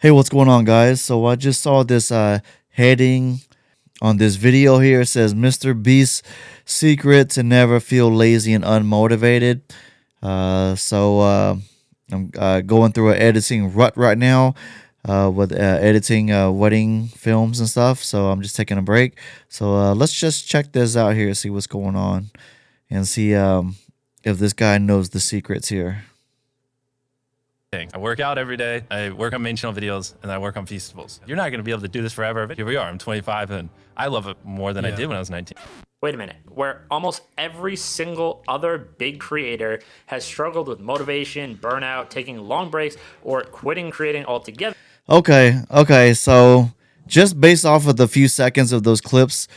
Hey, what's going on, guys? So I just saw this heading on this video here. It says Mr. Beast's secret to never feel lazy and unmotivated. So I'm going through an editing rut right now with editing wedding films and stuff. So I'm just taking a break. So let's just check this out here, see what's going on, and see if this guy knows the secrets here. I work out every day. I work on main channel videos, and I work on festivals. You're not going to be able to do this forever. But here we are. I'm 25, and I love it more than I did when I was 19. Wait a minute, where almost every single other big creator has struggled with motivation, burnout, taking long breaks, or quitting creating altogether. Okay. So just based off of the few seconds of those clips,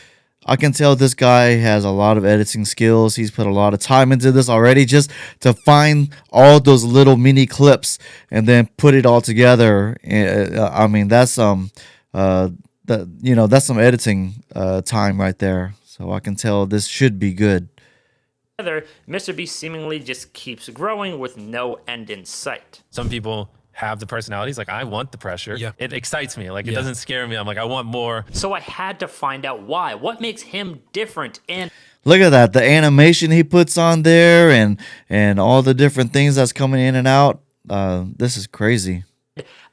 I can tell this guy has a lot of editing skills. He's put a lot of time into this already just to find all those little mini clips and then put it all together. I mean, that's that's some editing time right there. So I can tell this should be good. Mr. Beast seemingly just keeps growing with no end in sight. Some people have the personalities. Like, I want the pressure. Yeah. It excites me. Like, it doesn't scare me. I'm like, I want more. So I had to find out why. What makes him different? And look at that, the animation he puts on there and all the different things that's coming in and out. This is crazy.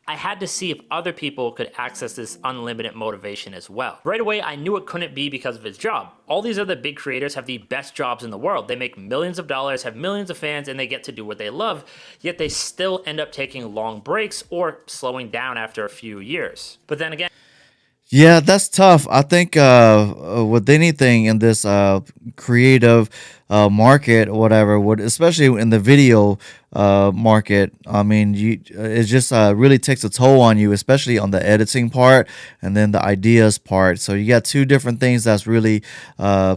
I had to see if other people could access this unlimited motivation as well. Right away, I knew it couldn't be because of his job. All these other big creators have the best jobs in the world. They make millions of dollars, have millions of fans, and they get to do what they love, yet they still end up taking long breaks or slowing down after a few years. But then again, yeah, that's tough. I think with anything in this creative market or whatever, especially in the video market, I mean, it just really takes a toll on you, especially on the editing part and then the ideas part. So you got two different things that's really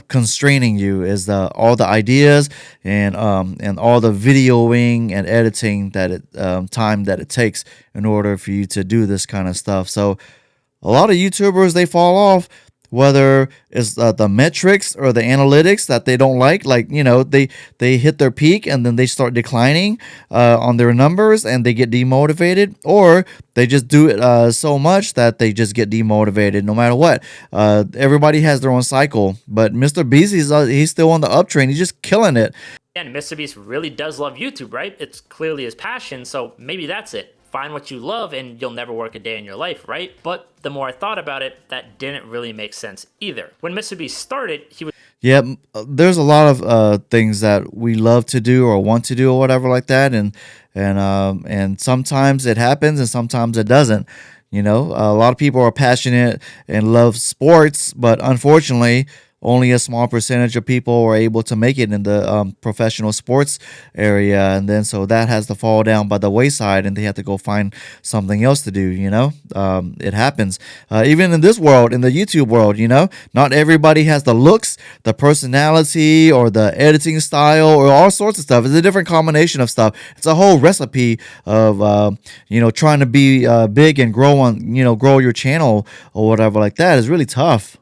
constraining you: is all the ideas and all the videoing and editing time that it takes in order for you to do this kind of stuff. So a lot of YouTubers, they fall off, whether it's the metrics or the analytics that they don't like, they hit their peak and then they start declining on their numbers and they get demotivated, or they just do it so much that they just get demotivated no matter what. Everybody has their own cycle, but Mr. Beast, he's still on the uptrend. He's just killing it. And Mr. Beast really does love YouTube, right? It's clearly his passion, so maybe that's it. Find what you love and you'll never work a day in your life, right? But the more I thought about it, that didn't really make sense either. When Mr. Beast started, he was... Yeah, there's a lot of things that we love to do or want to do or whatever like that, and sometimes it happens and sometimes it doesn't. You know, a lot of people are passionate and love sports, but unfortunately, only a small percentage of people are able to make it in the professional sports area, and then so that has to fall down by the wayside, and they have to go find something else to do. It happens even in this world, in the YouTube world. Not everybody has the looks, the personality, or the editing style, or all sorts of stuff. It's a different combination of stuff. It's a whole recipe of trying to be big and grow your channel or whatever like that. Is really tough.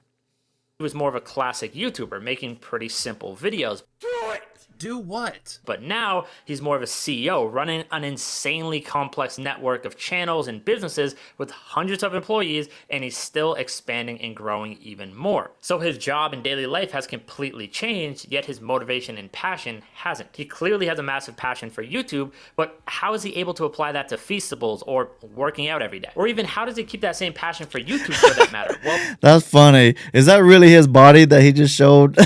He was more of a classic YouTuber, making pretty simple videos. Do it! Do what? But now he's more of a CEO, running an insanely complex network of channels and businesses with hundreds of employees, and he's still expanding and growing even more. So his job and daily life has completely changed, yet his motivation and passion hasn't. He clearly has a massive passion for YouTube, but how is he able to apply that to festivals or working out every day? Or even how does he keep that same passion for YouTube for that matter? Well, that's funny. Is that really his body that he just showed?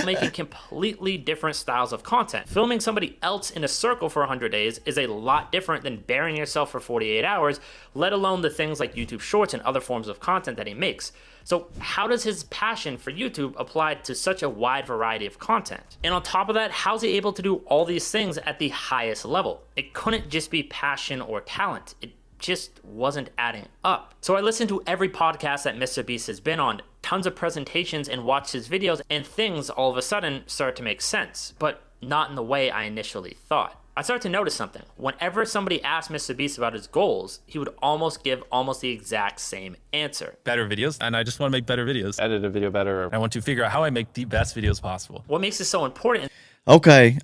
Making completely different styles of content. Filming somebody else in a circle for 100 days is a lot different than burying yourself for 48 hours, let alone the things like YouTube Shorts and other forms of content that he makes. So how does his passion for YouTube apply to such a wide variety of content? And on top of that, how's he able to do all these things at the highest level? It couldn't just be passion or talent. It just wasn't adding up. So I listened to every podcast that Mr. Beast has been on, tons of presentations, and watched his videos, and things all of a sudden started to make sense, but not in the way I initially thought. I started to notice something. Whenever somebody asked Mr. Beast about his goals, he would almost give almost the exact same answer. Better videos, and I just want to make better videos. Edit a video better. I want to figure out how I make the best videos possible. What makes this so important? Okay,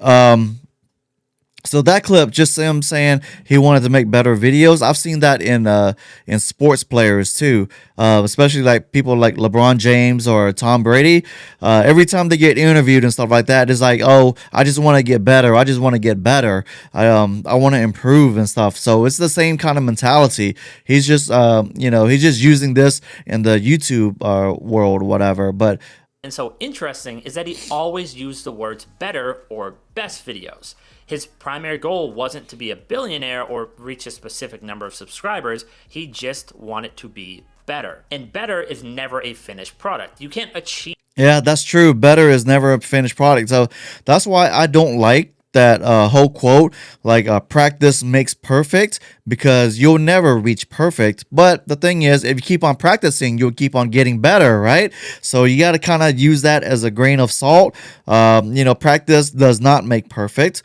So that clip, just him saying he wanted to make better videos. I've seen that in sports players too, especially like people like LeBron James or Tom Brady. Every time they get interviewed and stuff like that, it's like, oh, I just want to get better. I just want to get better. I want to improve and stuff. So it's the same kind of mentality. He's just he's just using this in the YouTube world, whatever. But And so interesting is that he always used the words better or best videos. His primary goal wasn't to be a billionaire or reach a specific number of subscribers. He just wanted to be better. And better is never a finished product. You can't achieve. yeah, that's true. Better is never a finished product. So that's why I don't like that whole quote, like practice makes perfect, because you'll never reach perfect. But the thing is, if you keep on practicing, you'll keep on getting better, right? So you got to kind of use that as a grain of salt. Practice does not make perfect.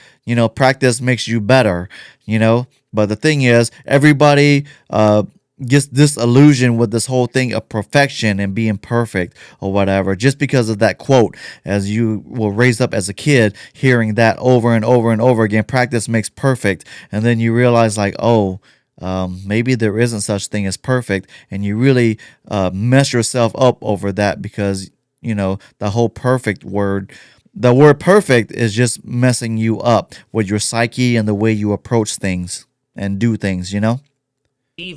Practice makes you better, but the thing is, everybody gets this illusion with this whole thing of perfection and being perfect or whatever, just because of that quote, as you were raised up as a kid hearing that over and over and over again. Practice makes perfect. And then you realize, like, oh, maybe there isn't such thing as perfect, and you really mess yourself up over that, because the whole perfect word, the word perfect, is just messing you up with your psyche and the way you approach things and do things.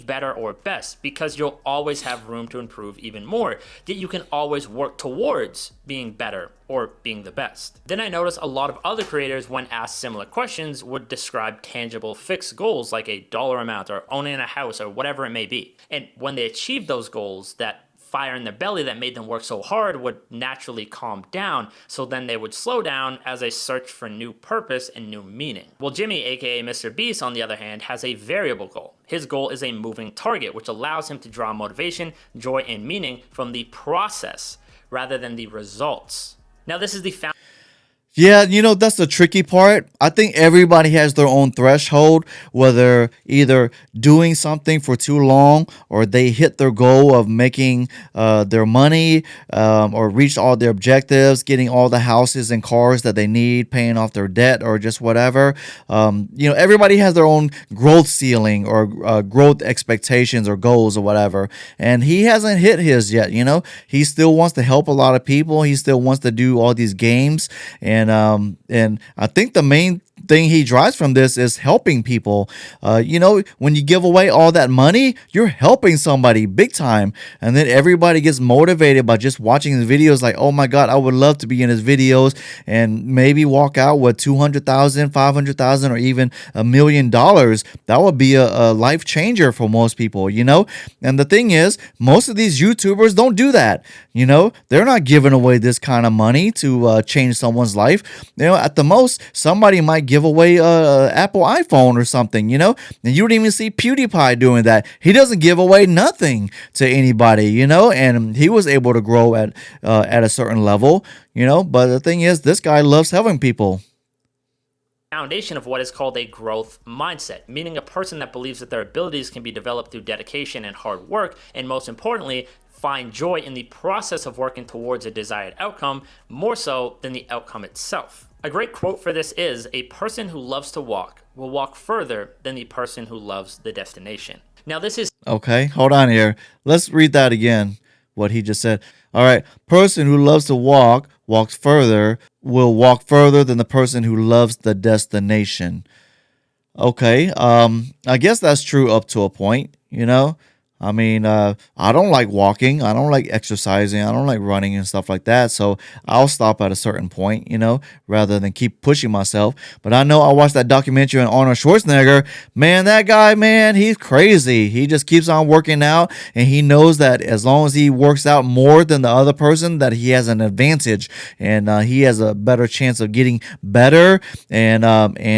Better or best, because you'll always have room to improve even more, that you can always work towards being better or being the best. Then I noticed a lot of other creators, when asked similar questions, would describe tangible fixed goals like a dollar amount or owning a house or whatever it may be. And when they achieved those goals, that fire in their belly that made them work so hard would naturally calm down, so then they would slow down as they search for new purpose and new meaning. Well, Jimmy, aka Mr. Beast, on the other hand, has a variable goal. His goal is a moving target, which allows him to draw motivation, joy, and meaning from the process rather than the results. Now, this is the Yeah, that's the tricky part. I think everybody has their own threshold, whether either doing something for too long, or they hit their goal of making their money, or reached all their objectives, getting all the houses and cars that they need, paying off their debt, or just whatever. Everybody has their own growth ceiling, or growth expectations or goals or whatever. And he hasn't hit his yet. He still wants to help a lot of people. He still wants to do all these games. And I think the main thing he drives from this is helping people. When you give away all that money, you're helping somebody big time. And then everybody gets motivated by just watching his videos, like, oh my God, I would love to be in his videos, and maybe walk out with 200,000, 500,000, or even $1 million. That would be a life changer for most people, And the thing is, most of these YouTubers don't do that. They're not giving away this kind of money to change someone's life. At the most, somebody might give away a Apple iPhone or something, and you don't even see PewDiePie doing that. He doesn't give away nothing to anybody, and he was able to grow at a certain level, but the thing is, this guy loves helping people. Foundation of what is called a growth mindset, meaning a person that believes that their abilities can be developed through dedication and hard work, and most importantly, find joy in the process of working towards a desired outcome, more so than the outcome itself. A great quote for this is, a person who loves to walk will walk further than the person who loves the destination. Now this is... Okay, hold on here. Let's read that again, what he just said. All right, person who loves to walk walks further, will walk further than the person who loves the destination. Okay, I guess that's true up to a point, I mean, I don't like walking. I don't like exercising. I don't like running and stuff like that. So I'll stop at a certain point, rather than keep pushing myself. But I know I watched that documentary on Arnold Schwarzenegger. Man, that guy, man, he's crazy. He just keeps on working out, and he knows that as long as he works out more than the other person, that he has an advantage, and he has a better chance of getting better and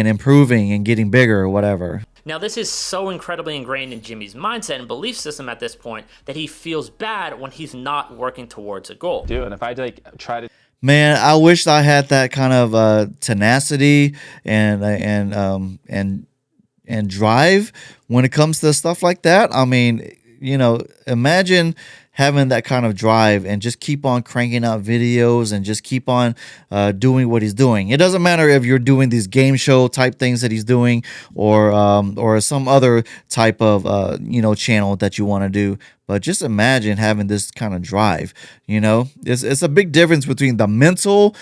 improving and getting bigger or whatever. Now, this is so incredibly ingrained in Jimmy's mindset and belief system at this point that he feels bad when he's not working towards a goal. And if I try to... Man, I wish I had that kind of tenacity and drive when it comes to stuff like that. I mean, imagine having that kind of drive and just keep on cranking out videos and just keep on doing what he's doing. It doesn't matter if you're doing these game show type things that he's doing, or some other type of channel that you want to do. But just imagine having this kind of drive. It's a big difference between the mental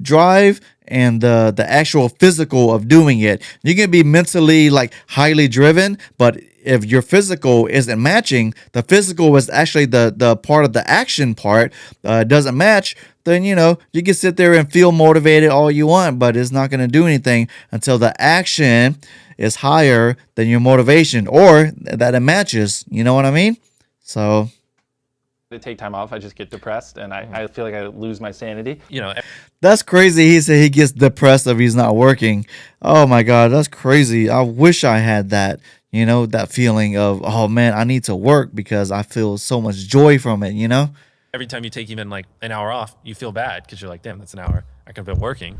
drive and the actual physical of doing it. You can be mentally like highly driven, but if your physical isn't matching, the physical is actually the part of the action part doesn't match, then you can sit there and feel motivated all you want, but it's not going to do anything until the action is higher than your motivation, or that it matches. You know what I mean? So to take time off, I just get depressed and I feel like I lose my sanity. That's crazy. He said he gets depressed if he's not working. Oh my God, that's crazy. I wish I had that. That feeling of, oh man, I need to work because I feel so much joy from it. Every time you take even like an hour off, you feel bad because you're like, damn, that's an hour I could have been working.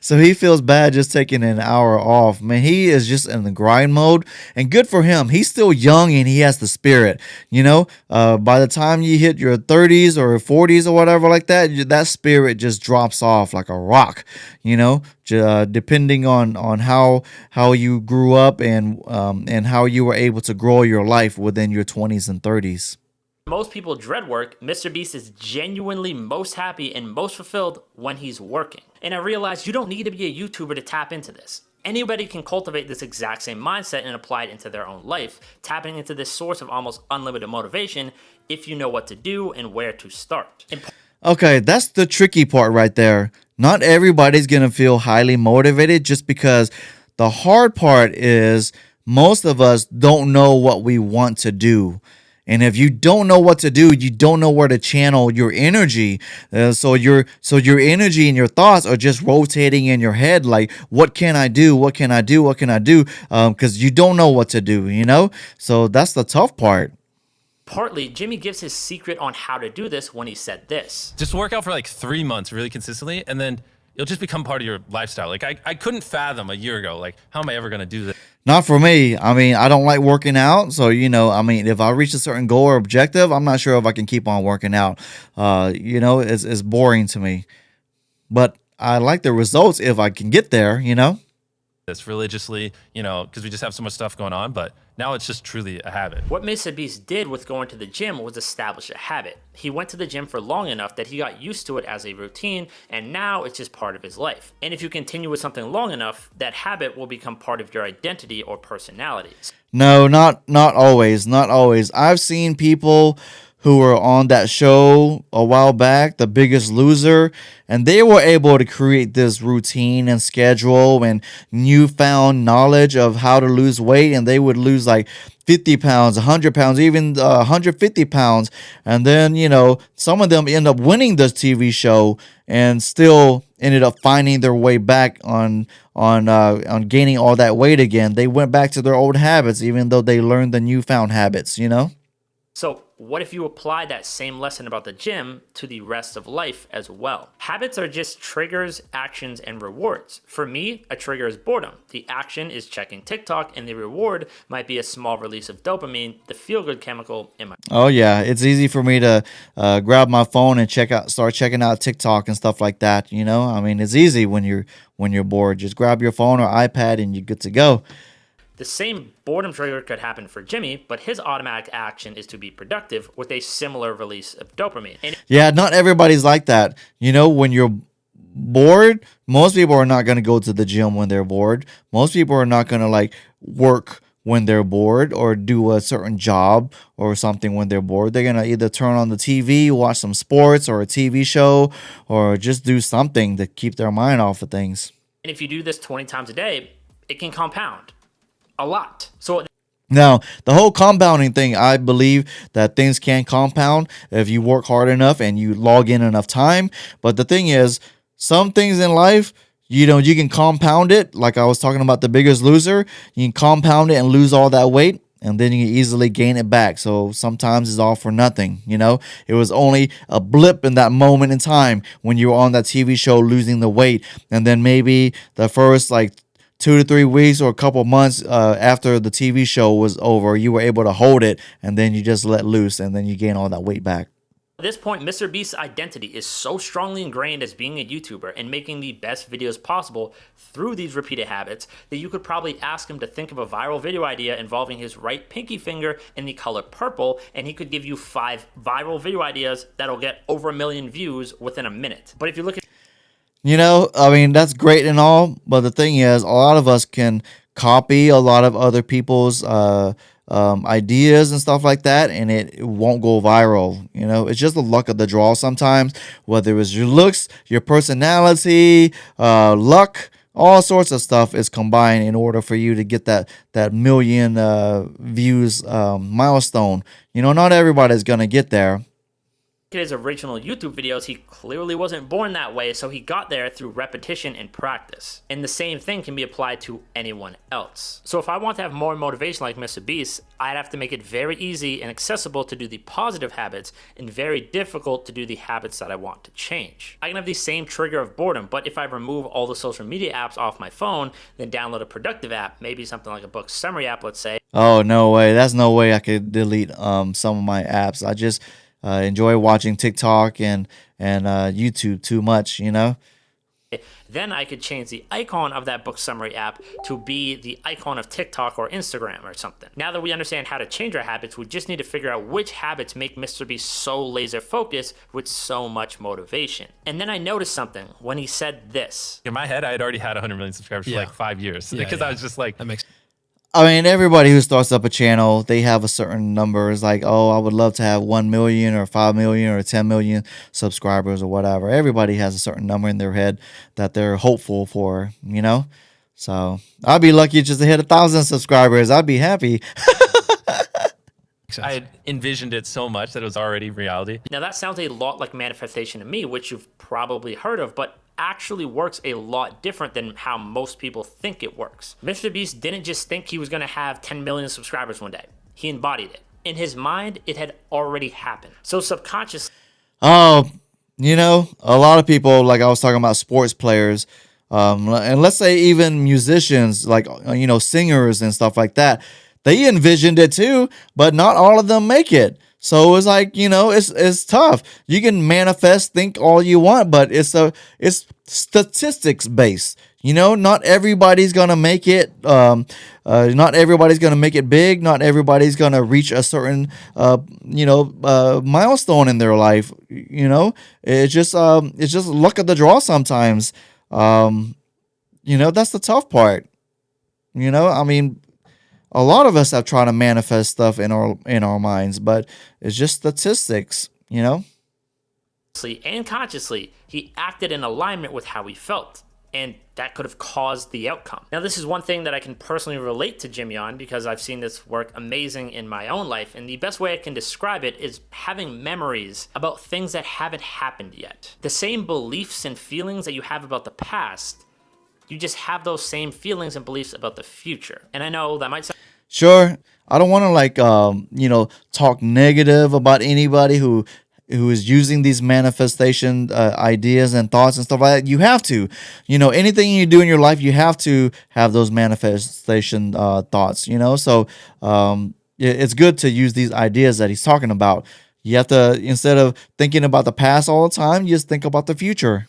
So he feels bad just taking an hour off. Man, he is just in the grind mode, and good for him. He's still young and he has the spirit. By the time you hit your 30s or 40s or whatever like that, that spirit just drops off like a rock. Depending on how you grew up and how you were able to grow your life within your 20s and 30s. Most people dread work. Mr. Beast is genuinely most happy and most fulfilled when he's working. And I realized you don't need to be a YouTuber to tap into this. Anybody can cultivate this exact same mindset and apply it into their own life, tapping into this source of almost unlimited motivation if you know what to do and where to start. Okay, that's the tricky part right there. Not everybody's going to feel highly motivated, just because the hard part is most of us don't know what we want to do. And if you don't know what to do, you don't know where to channel your energy. So your energy and your thoughts are just rotating in your head. Like, what can I do? What can I do? What can I do? Because you don't know what to do, So that's the tough part. Partly, Jimmy gives his secret on how to do this when he said this. Just work out for like 3 months really consistently, and then it'll just become part of your lifestyle. Like I couldn't fathom a year ago, like, how am I ever going to do this? Not for me. I mean, I don't like working out. So, if I reach a certain goal or objective, I'm not sure if I can keep on working out. It's boring to me. But I like the results if I can get there, This religiously, because we just have so much stuff going on, but now it's just truly a habit. What Mr. Beast did with going to the gym was establish a habit. He went to the gym for long enough that he got used to it as a routine, and now it's just part of his life. And if you continue with something long enough, that habit will become part of your identity or personality. No, not always. Not always. I've seen people who were on that show a while back, The Biggest Loser, and they were able to create this routine and schedule and newfound knowledge of how to lose weight, and they would lose like 50 pounds, 100 pounds, even 150 pounds, and then, some of them end up winning this TV show and still ended up finding their way back on gaining all that weight again. They went back to their old habits, even though they learned the newfound habits, So what if you apply that same lesson about the gym to the rest of life as well? Habits are just triggers, actions, and rewards. For me, a trigger is boredom. The action is checking TikTok, and the reward might be a small release of dopamine, the feel-good chemical in my... Oh yeah, it's easy for me to grab my phone and start checking out TikTok and stuff like that. It's easy when you're bored. Just grab your phone or iPad and you're good to go. The same boredom trigger could happen for Jimmy, but his automatic action is to be productive with a similar release of dopamine. Yeah, not everybody's like that. When you're bored, most people are not going to go to the gym when they're bored. Most people are not going to work when they're bored or do a certain job or something when they're bored. They're going to either turn on the TV, watch some sports or a TV show, or just do something to keep their mind off of things. And if you do this 20 times a day, it can compound a lot. So now, the whole compounding thing, I believe that things can compound if you work hard enough and you log in enough time. But the thing is, some things in life, you can compound it. Like I was talking about The Biggest Loser, you can compound it and lose all that weight, and then you can easily gain it back. So sometimes it's all for nothing. It was only a blip in that moment in time when you were on that TV show losing the weight. And then maybe the first 2 to 3 weeks or a couple months after the TV show was over, you were able to hold it, and then you just let loose, and then you gain all that weight back. At this point, Mr. Beast's identity is so strongly ingrained as being a YouTuber and making the best videos possible through these repeated habits that you could probably ask him to think of a viral video idea involving his right pinky finger in the color purple, and he could give you 5 viral video ideas that'll get over 1 million views within a minute. But if you look at You know, I mean, that's great and all, but the thing is, a lot of us can copy a lot of other people's ideas and stuff like that, and it won't go viral. You know, it's just the luck of the draw sometimes, whether it's your looks, your personality, luck, all sorts of stuff is combined in order for you to get that million views milestone. You know, not everybody's gonna get there. his original YouTube videos, he clearly wasn't born that way, so he got there through repetition and practice. And the same thing can be applied to anyone else. So if I want to have more motivation like Mr. Beast, I'd have to make it very easy and accessible to do the positive habits and very difficult to do the habits that I want to change. I can have the same trigger of boredom, but if I remove all the social media apps off my phone, then download a productive app, maybe something like a book summary app, let's say. Oh, no way. That's no way I could delete some of my apps. I just enjoy watching TikTok and YouTube too much, you know? Then I could change the icon of that book summary app to be the icon of TikTok or Instagram or something. Now that we understand how to change our habits, we just need to figure out which habits make Mr. Beast so laser focused with so much motivation. And then I noticed something when he said this. In my head, I had already had 100 million subscribers for like 5 years because I was just like, That makes I mean, everybody who starts up a channel, they have a certain number. It's like, oh, I would love to have 1 million or 5 million or 10 million subscribers or whatever. Everybody has a certain number in their head that they're hopeful for, you know? So I'd be lucky just to hit 1,000 subscribers. I'd be happy. I had envisioned it so much that it was already reality. Now that sounds a lot like manifestation to me, which you've probably heard of, but actually works a lot different than how most people think it works. Mr. Beast didn't just think he was going to have 10 million subscribers one day. He embodied it. In his mind, it had already happened. So subconsciously, Oh, you know, a lot of people, like I was talking about sports players, and let's say even musicians, like, you know, singers and stuff like that, they envisioned it too, but not all of them make it. So it's like, you know, it's tough. You can manifest, think all you want, but it's statistics based. You know, not everybody's gonna make it. Not everybody's gonna make it big. Not everybody's gonna reach a certain, milestone in their life. You know, it's just luck of the draw sometimes. You know, that's the tough part. You know, I mean, a lot of us have tried to manifest stuff in our minds, but it's just statistics, you know? and consciously, he acted in alignment with how he felt. And that could have caused the outcome. Now, this is one thing that I can personally relate to Jimmy on because I've seen this work amazing in my own life. And the best way I can describe it is having memories about things that haven't happened yet. The same beliefs and feelings that you have about the past, you just have those same feelings and beliefs about the future. And I know that might sound Sure, I don't want to talk negative about anybody who is using these manifestation ideas and thoughts and stuff like that. You have to, you know, anything you do in your life, you have to have those manifestation thoughts, you know. So it's good to use these ideas that he's talking about. You have to, instead of thinking about the past all the time, you just think about the future.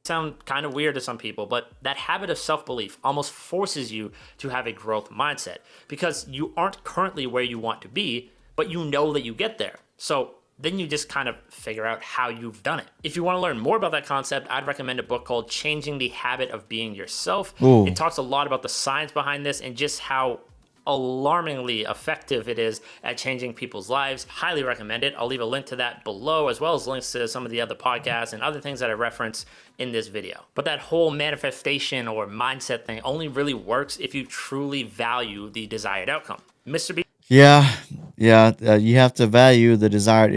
sound kind of weird to some people, but that habit of self-belief almost forces you to have a growth mindset because you aren't currently where you want to be, but you know that you get there. So then you just kind of figure out how you've done it. If you want to learn more about that concept, I'd recommend a book called Changing the Habit of Being Yourself. Ooh. It talks a lot about the science behind this and just how alarmingly effective it is at changing people's lives. Highly recommend it. I'll leave a link to that below, as well as links to some of the other podcasts and other things that I reference in this video. But that whole manifestation or mindset thing only really works if you truly value the desired outcome. Mr. B. Yeah, you have to value the desired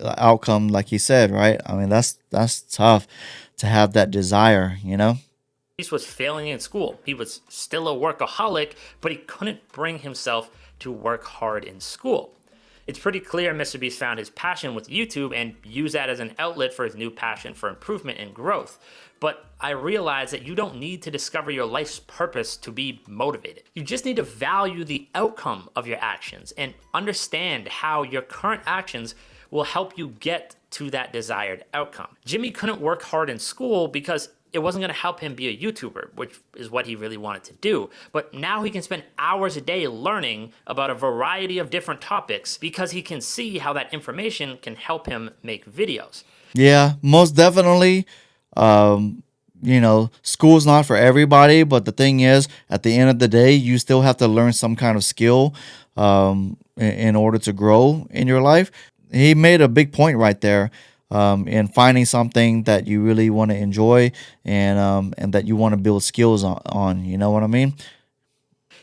outcome, like he said, right? I mean, that's tough to have that desire, you know? Was failing in school. He was still a workaholic, but he couldn't bring himself to work hard in school. It's pretty clear Mr. Beast found his passion with YouTube and used that as an outlet for his new passion for improvement and growth. But I realize that you don't need to discover your life's purpose to be motivated. You just need to value the outcome of your actions and understand how your current actions will help you get to that desired outcome. Jimmy couldn't work hard in school because it wasn't going to help him be a YouTuber, which is what he really wanted to do. But now he can spend hours a day learning about a variety of different topics because he can see how that information can help him make videos. Yeah, most definitely. School's not for everybody, but the thing is, at the end of the day, you still have to learn some kind of skill in order to grow in your life. He made a big point right there. In finding something that you really want to enjoy and that you want to build skills on. You know what I mean?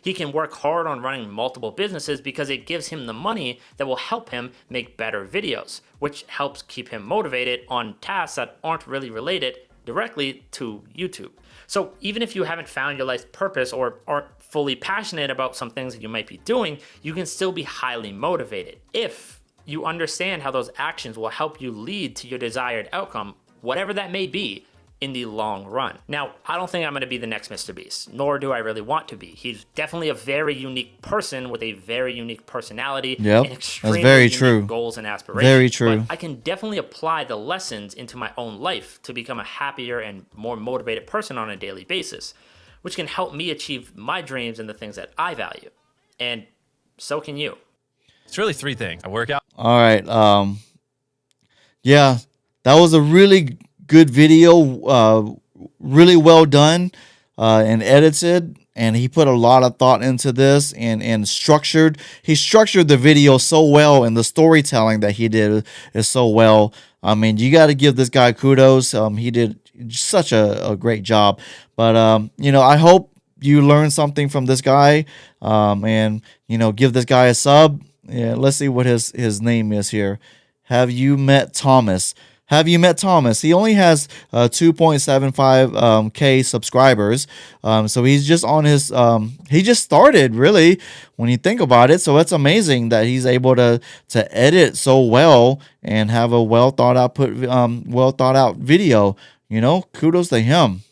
He can work hard on running multiple businesses because it gives him the money that will help him make better videos, which helps keep him motivated on tasks that aren't really related directly to YouTube. So even if you haven't found your life's purpose or aren't fully passionate about some things that you might be doing, you can still be highly motivated if you understand how those actions will help you lead to your desired outcome, whatever that may be, in the long run. Now, I don't think I'm going to be the next Mr. Beast, nor do I really want to be. He's definitely a very unique person with a very unique personality Yep, and extremely that's very unique true. goals and aspirations. Very true. But I can definitely apply the lessons into my own life to become a happier and more motivated person on a daily basis, which can help me achieve my dreams and the things that I value. And so can you. It's really three things. I work out. All right. Yeah, that was a really good video. Really well done and edited. And he put a lot of thought into this and structured. He structured the video so well, and the storytelling that he did is so well. I mean, you got to give this guy kudos. He did such a great job. But I hope you learned something from this guy. And give this guy a sub. Yeah, let's see what his name is here. Have you met Thomas? Have you met Thomas? He only has 2.75 K subscribers. So he's just on his he just started, really, when you think about it. So it's amazing that he's able to edit so well and have a well thought out video. Kudos to him.